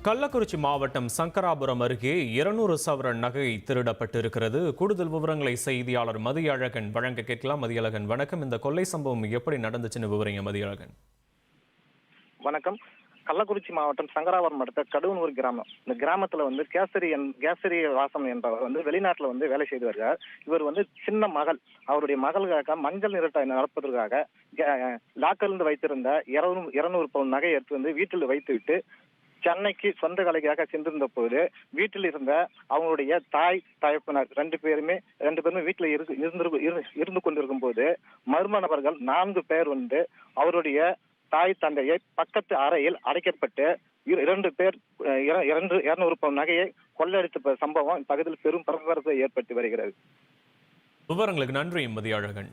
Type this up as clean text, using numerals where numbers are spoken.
கள்ளக்குறிச்சி மாவட்டம் சங்கராபுரம் அருகே 200 சவரன் நகை திருடப்பட்டிருக்கிறது. கூடுதல் விவரங்களை செய்தியாளர் மதியழகன் வழங்க கேட்கலாம். மதியழகன், வணக்கம். இந்த கொள்ளை சம்பவம் எப்படி நடந்துச்சுன்னு விவரிங்க மதியழகன். வணக்கம். கள்ளக்குறிச்சி மாவட்டம் சங்கராபுரம் அடுத்த கடுவனூர் கிராமம். இந்த கிராமத்துல கேசரி வாசம் என்பவர் வெளிநாட்டுல வேலை செய்து வருகிறார். இவர் சின்ன மகள், அவருடைய மகளுக்காக மஞ்சள் நிறத்தை நடப்பதற்காக லாக்கர்ந்து வைத்திருந்த 200 பவுன் நகையை எடுத்து வீட்டில் வைத்துவிட்டு சென்னைக்கு சொந்த வேலைக்காக சென்றிருந்த போது வீட்டில் இருந்த அவங்களுடைய தாய் தகப்பனர் ரெண்டு பேருமே வீட்டில் இருந்து கொண்டிருக்கும் போது மர்ம நபர்கள் 4 பேர் அவருடைய தாய் தந்தையை பக்கத்து அறையில் அடைக்கப்பட்டு 200 பவுன் நகையை கொள்ளையடித்த சம்பவம் இப்பகுதியில் பெரும் பரபரப்பை ஏற்பட்டு வருகிறது. விவரங்களுக்கு நன்றி மதியழகன்.